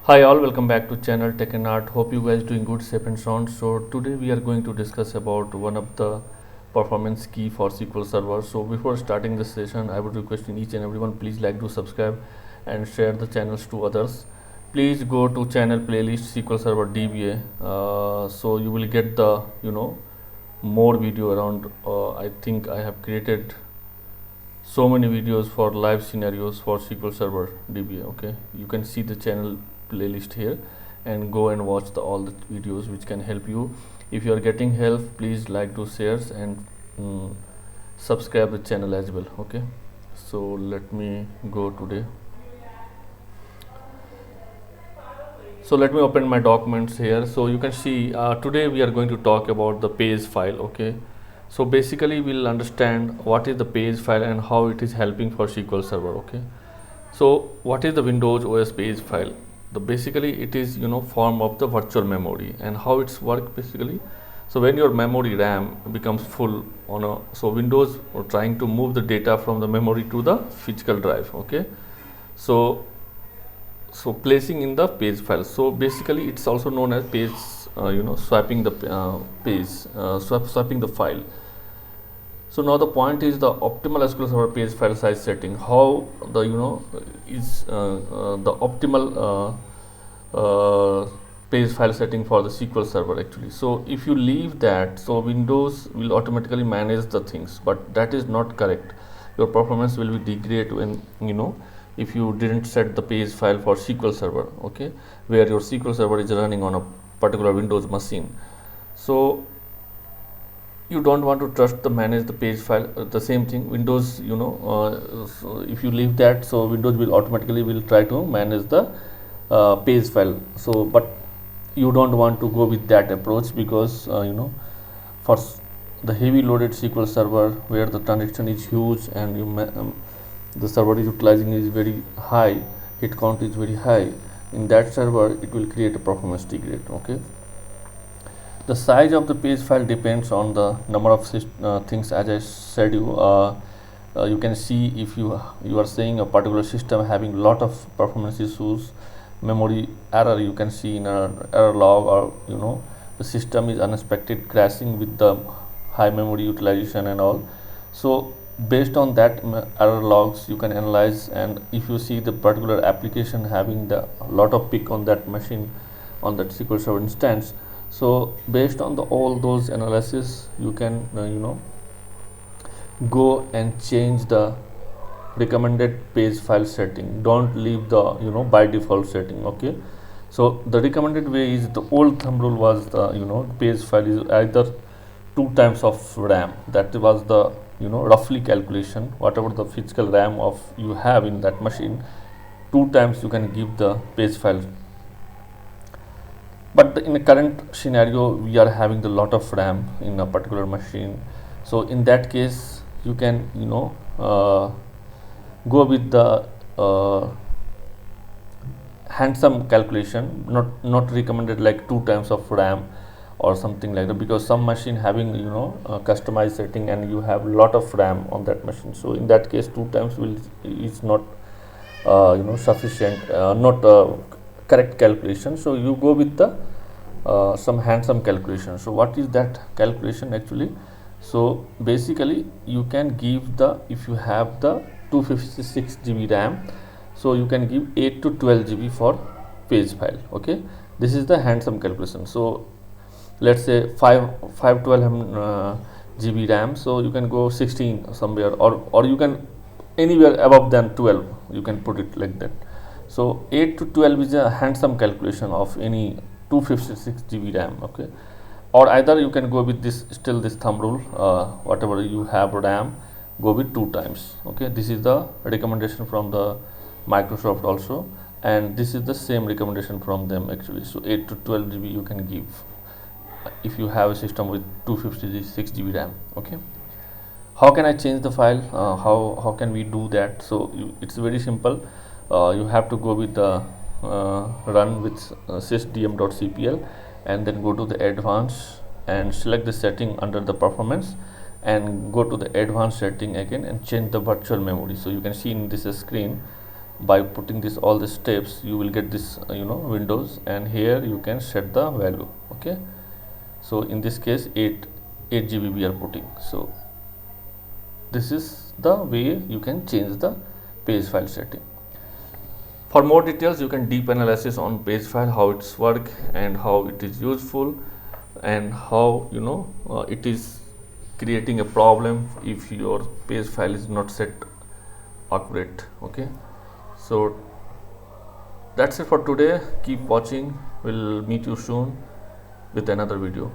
Hi all, welcome back to channel Tech and Art. Hope you guys doing good, safe and sound. So today we are going to discuss about one of the performance key for SQL Server. So before starting this session, I would request each and everyone please like to subscribe and share the channels to others. Please go to channel playlist SQL Server DBA. So you will get the more video around. I think I have created so many videos for live scenarios for SQL Server DBA. Okay, you can see the channel playlist here and go and watch all the videos which can help you. If you are getting help, please like to shares and subscribe the channel as well. Okay, so let me go today. So let me open my documents here. So you can see today we are going to talk about the page file. Okay, so basically we'll understand what is the page file and how it is helping for SQL Server. Okay, so what is the Windows OS page file? Basically it is form of the virtual memory and how it's work basically. So when your memory RAM becomes full so Windows are trying to move the data from the memory to the physical drive. Okay, so placing in the page file. So basically it's also known as page swapping the swapping the file. So now the point is the optimal SQL Server page file size setting. How the is the optimal page file setting for the SQL Server actually. So if you leave that, so Windows will automatically manage the things, but that is not correct. Your performance will be degrade when if you didn't set the page file for SQL Server. Okay, where your SQL Server is running on a particular Windows machine. So you don't want to trust the manage the page file. The same thing Windows so if you leave that, so Windows will automatically try to manage the page file. So but you don't want to go with that approach because for the heavy loaded SQL Server where the transaction is huge and the server is utilizing is very high, hit count is very high, in that server it will create a performance degrade. Okay, the size of the page file depends on the number of things. As I said you can see if you are saying a particular system having lot of performance issues, memory error, you can see in an error log, or the system is unexpected crashing with the high memory utilization and all. So based on that error logs you can analyze, and if you see the particular application having the lot of peak on that machine, on that SQL Server instance, so based on all those analysis you can go and change the recommended page file setting. Don't leave the by default setting. Okay, so the recommended way is, the old thumb rule was the page file is either 2 times of RAM. That was the roughly calculation, whatever the physical RAM of you have in that machine, 2 times you can give the page file. But in the current scenario we are having the lot of RAM in a particular machine. So in that case you can go with the handsome calculation, not recommended like 2 times of RAM or something like that, because some machine having customized setting and you have lot of RAM on that machine. So in that case 2 times is not sufficient, not correct calculation. So you go with the some handsome calculation. So what is that calculation actually? So basically you can give the, if you have the 256 GB RAM, so you can give 8 to 12 GB for page file. Okay, this is the handsome calculation. So let's say 512 GB RAM, so you can go 16 somewhere, or you can anywhere above than 12, you can put it like that. So 8 to 12 is a handsome calculation of any 256 GB RAM. Okay, or either you can go with this thumb rule, whatever you have RAM, go with 2 times. Okay, this is the recommendation from the Microsoft also, and this is the same recommendation from them actually. So 8 to 12 GB you can give if you have a system with 256 GB RAM. Okay, how can I change the file? How can we do that? So it's very simple. You have to go with the run with sysdm.cpl, and then go to the advanced and select the setting under the performance, and go to the advanced setting again and change the virtual memory. So you can see in this screen by putting this all the steps you will get this windows, and here you can set the value. Okay, so in this case 8 GB we are putting. So this is the way you can change the page file setting. For more details, you can deep analysis on page file, how it's work and how it is useful, and how it is creating a problem if your page file is not set accurate. Okay, so that's it for today. Keep watching. We'll meet you soon with another video.